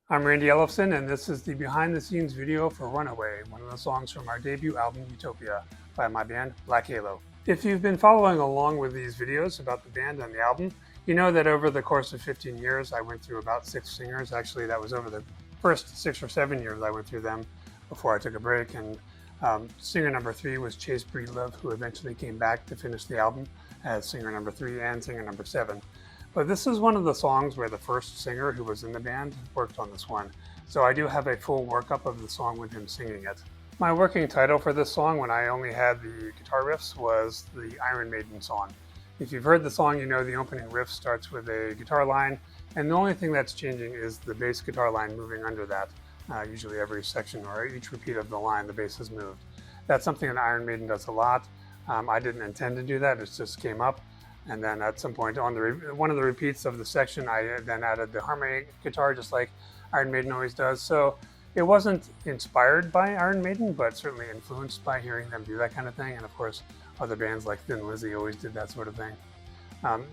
I'm Randy Ellefson, and this is the behind-the-scenes video for Runaway, one of the songs from our debut album, Utopia, by my band, Black Halo. If you've been following along with these videos about the band and the album, you know that over the course of 15 years, I went through about 6 singers. Actually, that was over the first 6 or 7 years I went through them before I took a break. And singer number 3 was Chase Breedlove, who eventually came back to finish the album as singer number 3 and singer number 7. But this is one of the songs where the first singer who was in the band worked on this one. So I do have a full workup of the song with him singing it. My working title for this song, when I only had the guitar riffs, was the Iron Maiden song. If you've heard the song, you know the opening riff starts with a guitar line, and the only thing that's changing is the bass guitar line moving under that. Usually every section or each repeat of the line, the bass is moved. That's something that Iron Maiden does a lot. I didn't intend to do that, it just came up. And then at some point on one of the repeats of the section, I then added the harmony guitar, just like Iron Maiden always does. So it wasn't inspired by Iron Maiden, but certainly influenced by hearing them do that kind of thing. And of course, other bands like Thin Lizzy always did that sort of thing.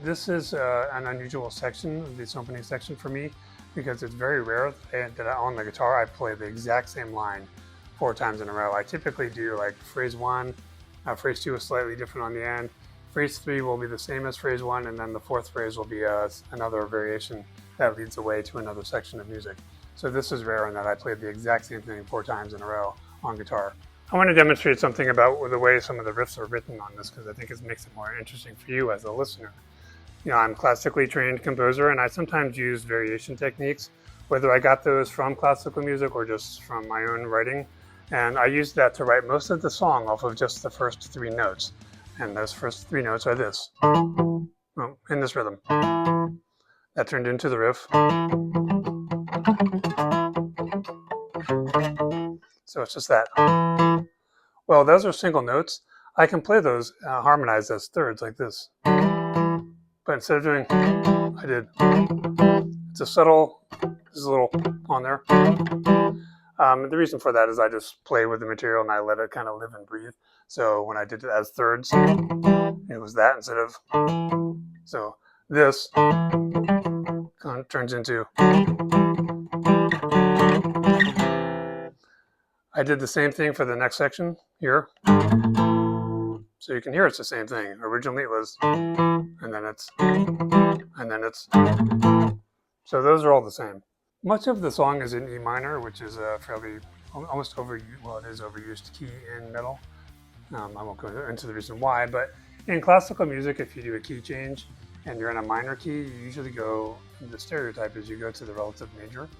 This is an unusual section, this opening section for me, because it's very rare that on the guitar I play the exact same line 4 times in a row. I typically do like phrase 1, phrase 2 is slightly different on the end. Phrase 3 will be the same as phrase 1, and then the 4th phrase will be another variation that leads away to another section of music. So this is rare in that I played the exact same thing 4 times in a row on guitar. I want to demonstrate something about the way some of the riffs are written on this, because I think it makes it more interesting for you as a listener. You know, I'm a classically trained composer, and I sometimes use variation techniques, whether I got those from classical music or just from my own writing. And I used that to write most of the song off of just the first 3 notes. And those first 3 notes are this, in this rhythm. That turned into the riff. So it's just that. Well, those are single notes. I can play those harmonized as thirds like this. But instead of doing, I did. It's a subtle, there's a little on there. The reason for that is I just play with the material and I let it kind of live and breathe. So when I did it as thirds, it was that instead of, so this kind of turns into, I did the same thing for the next section here. So you can hear it's the same thing. Originally it was, and then it's, and then it's, so those are all the same. Much of the song is in E minor, which is a fairly, almost overused, well, it is overused key in metal. I won't go into the reason why, but in classical music, if you do a key change and you're in a minor key, you usually go, the stereotype is you go to the relative major.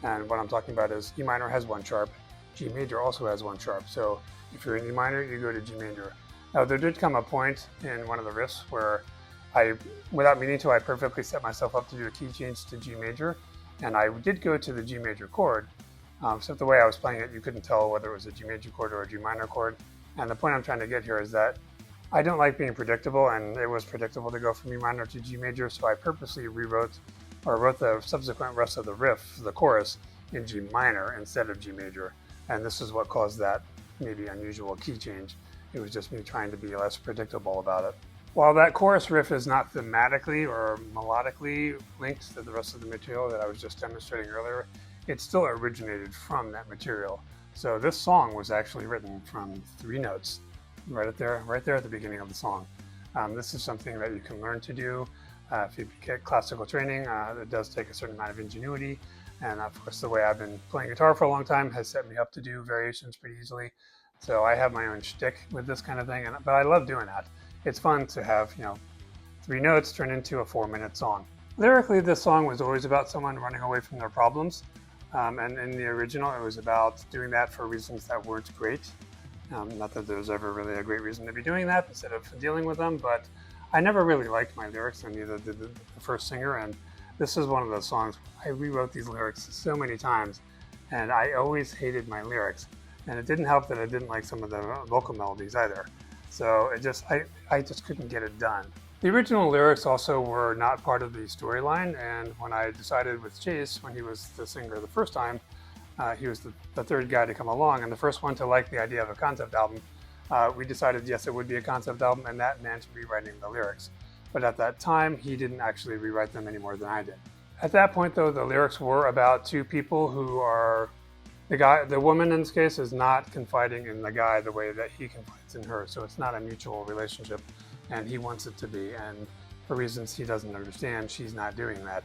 And what I'm talking about is E minor has 1 sharp, G major also has 1 sharp. So if you're in E minor, you go to G major. Now there did come a point in one of the riffs where without meaning to, I perfectly set myself up to do a key change to G major. And I did go to the G major chord. Except the way I was playing it, you couldn't tell whether it was a G major chord or a G minor chord. And the point I'm trying to get here is that I don't like being predictable, and it was predictable to go from E minor to G major, so I purposely wrote the subsequent rest of the riff, the chorus, in G minor instead of G major. And this is what caused that maybe unusual key change. It was just me trying to be less predictable about it. While that chorus riff is not thematically or melodically linked to the rest of the material that I was just demonstrating earlier, it still originated from that material. So this song was actually written from 3 notes, right there at the beginning of the song. This is something that you can learn to do. If you get classical training, it does take a certain amount of ingenuity. And of course, the way I've been playing guitar for a long time has set me up to do variations pretty easily. So I have my own shtick with this kind of thing, but I love doing that. It's fun to have, 3 notes turn into a 4-minute song. Lyrically, this song was always about someone running away from their problems. And in the original, it was about doing that for reasons that weren't great. Not that there was ever really a great reason to be doing that instead of dealing with them, but I never really liked my lyrics, and neither did the first singer. And this is one of those songs, I rewrote these lyrics so many times, and I always hated my lyrics. And it didn't help that I didn't like some of the vocal melodies either. So I just couldn't get it done. The original lyrics also were not part of the storyline, and when I decided with Chase, when he was the singer the first time, he was the 3rd guy to come along and the first one to like the idea of a concept album. We decided, yes, it would be a concept album, and that meant rewriting the lyrics. But at that time, he didn't actually rewrite them any more than I did. At that point, though, the lyrics were about two people who are the woman in this case is not confiding in the guy the way that he confides in her. So it's not a mutual relationship, and he wants it to be. And for reasons he doesn't understand, she's not doing that.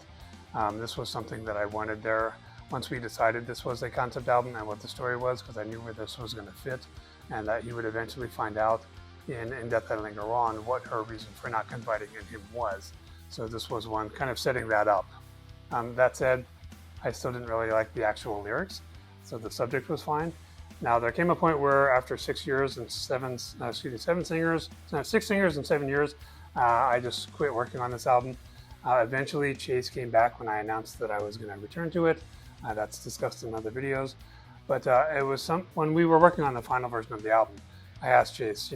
This was something that I wanted there once we decided this was a concept album and what the story was, because I knew where this was going to fit, and that he would eventually find out in Death I Linger On what her reason for not confiding in him was. So this was one kind of setting that up. That said, I still didn't really like the actual lyrics, so the subject was fine. Now there came a point where after 6 singers and 7 years, I just quit working on this album. Eventually Chase came back when I announced that I was going to return to it. That's discussed in other videos. But it was when we were working on the final version of the album, I asked Chase,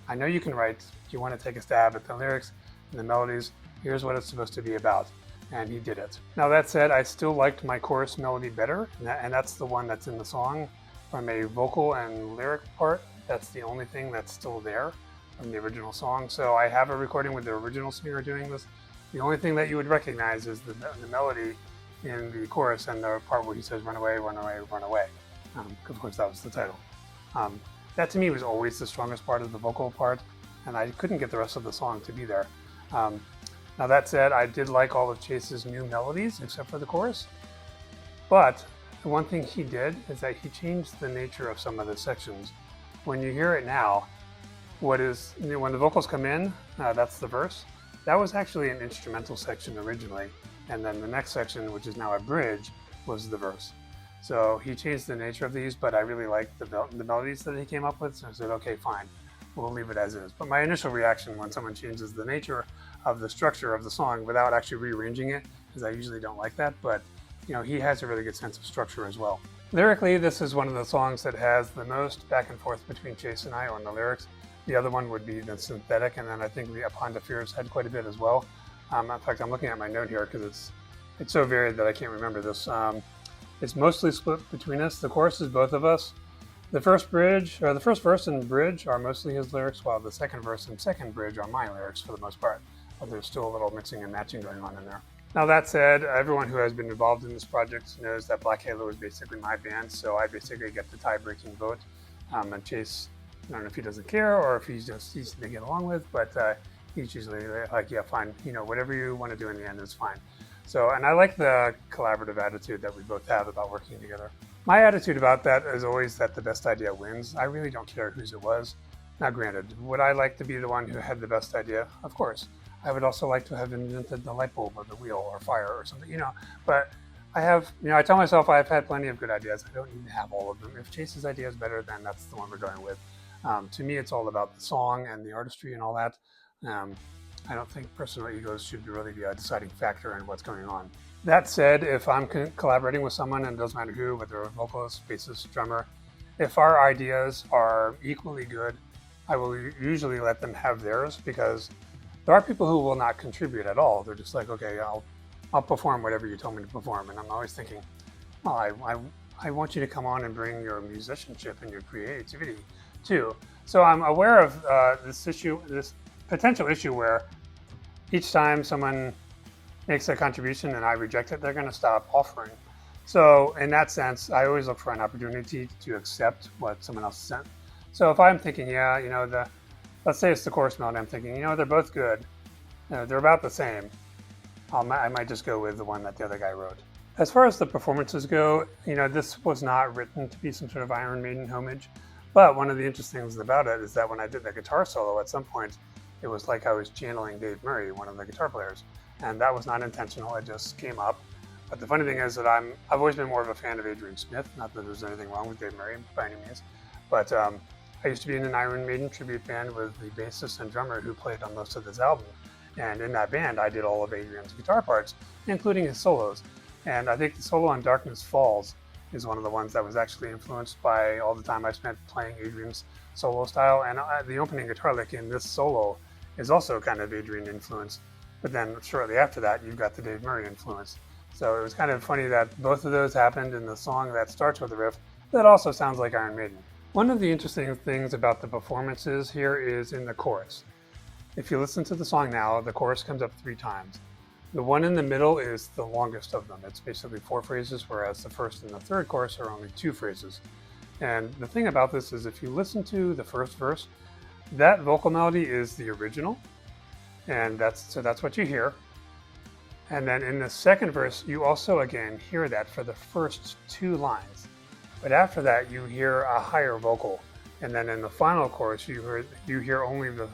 I know you can write, do you want to take a stab at the lyrics and the melodies? Here's what it's supposed to be about. And he did it. Now that said, I still liked my chorus melody better, and that's the one that's in the song. From a vocal and lyric part, that's the only thing that's still there from the original song. So I have a recording with the original singer doing this. The only thing that you would recognize is the melody in the chorus and the part where he says, run away, run away, run away. Of course, that was the title. That to me was always the strongest part of the vocal part, and I couldn't get the rest of the song to be there. Now that said, I did like all of Chase's new melodies, except for the chorus. But the one thing he did is that he changed the nature of some of the sections. When you hear it now, when the vocals come in, that's the verse. That was actually an instrumental section originally, and then the next section, which is now a bridge, was the verse. So he changed the nature of these, but I really liked the melodies that he came up with, so I said, okay, fine, we'll leave it as is. But my initial reaction when someone changes the nature of the structure of the song without actually rearranging it, because I usually don't like that, but he has a really good sense of structure as well. Lyrically, this is one of the songs that has the most back and forth between Chase and I on the lyrics. The other one would be the synthetic, and then I think the Upon the Fears had quite a bit as well. In fact, I'm looking at my note here because it's so varied that I can't remember this. It's mostly split between us. The chorus is both of us. The first verse and bridge are mostly his lyrics, while the second verse and second bridge are my lyrics for the most part. But there's still a little mixing and matching going on in there. Now that said, everyone who has been involved in this project knows that Black Halo is basically my band, so I basically get the tie-breaking vote. And Chase, I don't know if he doesn't care or if he's just easy to get along with, but he's usually like, yeah, fine, whatever you want to do in the end is fine. So, and I like the collaborative attitude that we both have about working together. My attitude about that is always that the best idea wins. I really don't care whose it was. Now granted, would I like to be the one who had the best idea? Of course. I would also like to have invented the light bulb or the wheel or fire or something, but I tell myself I've had plenty of good ideas. I don't need to have all of them. If Chase's idea is better, then that's the one we're going with. To me, it's all about the song and the artistry and all that. I don't think personal egos should really be a deciding factor in what's going on. That said, if I'm collaborating with someone, and it doesn't matter who, whether a vocalist, bassist, drummer, if our ideas are equally good, I will usually let them have theirs, because there are people who will not contribute at all. They're just like, okay, I'll perform whatever you told me to perform. And I'm always thinking, well, I want you to come on and bring your musicianship and your creativity too. So I'm aware of this potential issue where each time someone makes a contribution and I reject it, they're going to stop offering. So in that sense, I always look for an opportunity to accept what someone else sent. So if I'm thinking, let's say it's the chorus melody, I'm thinking, they're both good. They're about the same. I might just go with the one that the other guy wrote. As far as the performances go, this was not written to be some sort of Iron Maiden homage. But one of the interesting things about it is that when I did the guitar solo, at some point, it was like I was channeling Dave Murray, one of the guitar players. And that was not intentional, it just came up. But the funny thing is that I've always been more of a fan of Adrian Smith, not that there's anything wrong with Dave Murray by any means. But I used to be in an Iron Maiden tribute band with the bassist and drummer who played on most of this album. And in that band, I did all of Adrian's guitar parts, including his solos. And I think the solo on Darkness Falls is one of the ones that was actually influenced by all the time I spent playing Adrian's solo style. And the opening guitar lick in this solo is also kind of Adrian influence. But then shortly after that, you've got the Dave Murray influence. So it was kind of funny that both of those happened in the song that starts with a riff that also sounds like Iron Maiden. One of the interesting things about the performances here is in the chorus. If you listen to the song now, the chorus comes up 3 times. The one in the middle is the longest of them. It's basically 4 phrases, whereas the first and the third chorus are only 2 phrases. And the thing about this is if you listen to the first verse, that vocal melody is the original, and that's what you hear. And then in the second verse, you also again hear that for the first 2 lines. But after that, you hear a higher vocal. And then in the final chorus, you hear only the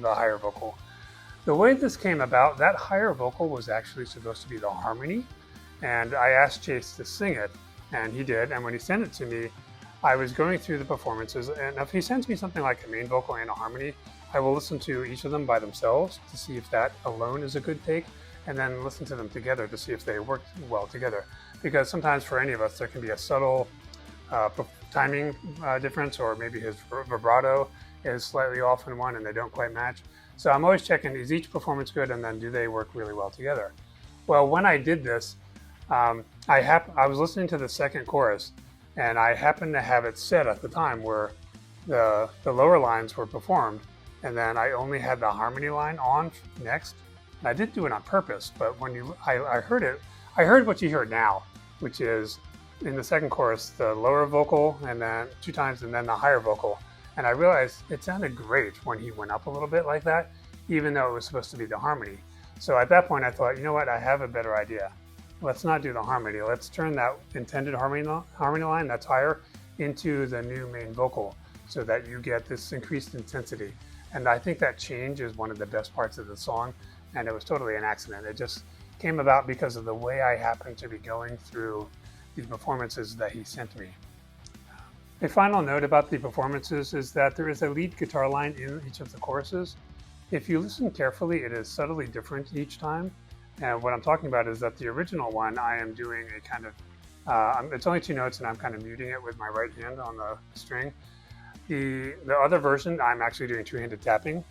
higher vocal. The way this came about, that higher vocal was actually supposed to be the harmony. And I asked Chase to sing it, and he did. And when he sent it to me, I was going through the performances. And if he sends me something like a main vocal and a harmony, I will listen to each of them by themselves to see if that alone is a good take, and then listen to them together to see if they work well together. Because sometimes for any of us, there can be a subtle timing difference, or maybe his vibrato is slightly off in one and they don't quite match. So I'm always checking, is each performance good, and then do they work really well together? Well, when I did this, I was listening to the second chorus, and I happened to have it set at the time where the lower lines were performed, and then I only had the harmony line on next. And I didn't do it on purpose, but when I heard it, I heard what you hear now, which is in the second chorus, the lower vocal, and then 2 times, and then the higher vocal. And I realized it sounded great when he went up a little bit like that, even though it was supposed to be the harmony. So at that point I thought, you know what, I have a better idea. Let's not do the harmony. Let's turn that intended harmony line that's higher into the new main vocal so that you get this increased intensity. And I think that change is one of the best parts of the song, and it was totally an accident. It just came about because of the way I happened to be going through the performances that he sent me. A final note about the performances is that there is a lead guitar line in each of the choruses. If you listen carefully, it is subtly different each time. And what I'm talking about is that the original one, I am doing a kind of, it's only 2 notes and I'm kind of muting it with my right hand on the string. The other version, I'm actually doing 2-handed tapping.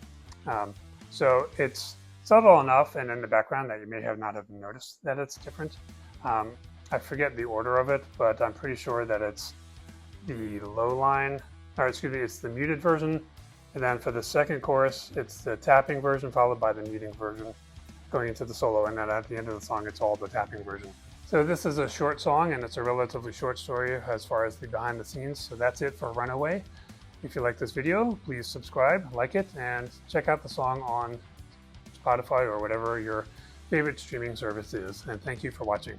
So it's subtle enough and in the background that you may not have noticed that it's different. I forget the order of it, but I'm pretty sure that it's the low line, or excuse me, it's the muted version. And then for the second chorus, it's the tapping version followed by the muting version going into the solo. And then at the end of the song, it's all the tapping version. So this is a short song, and it's a relatively short story as far as the behind the scenes. So that's it for Runaway. If you like this video, please subscribe, like it, and check out the song on Spotify or whatever your favorite streaming service is. And thank you for watching.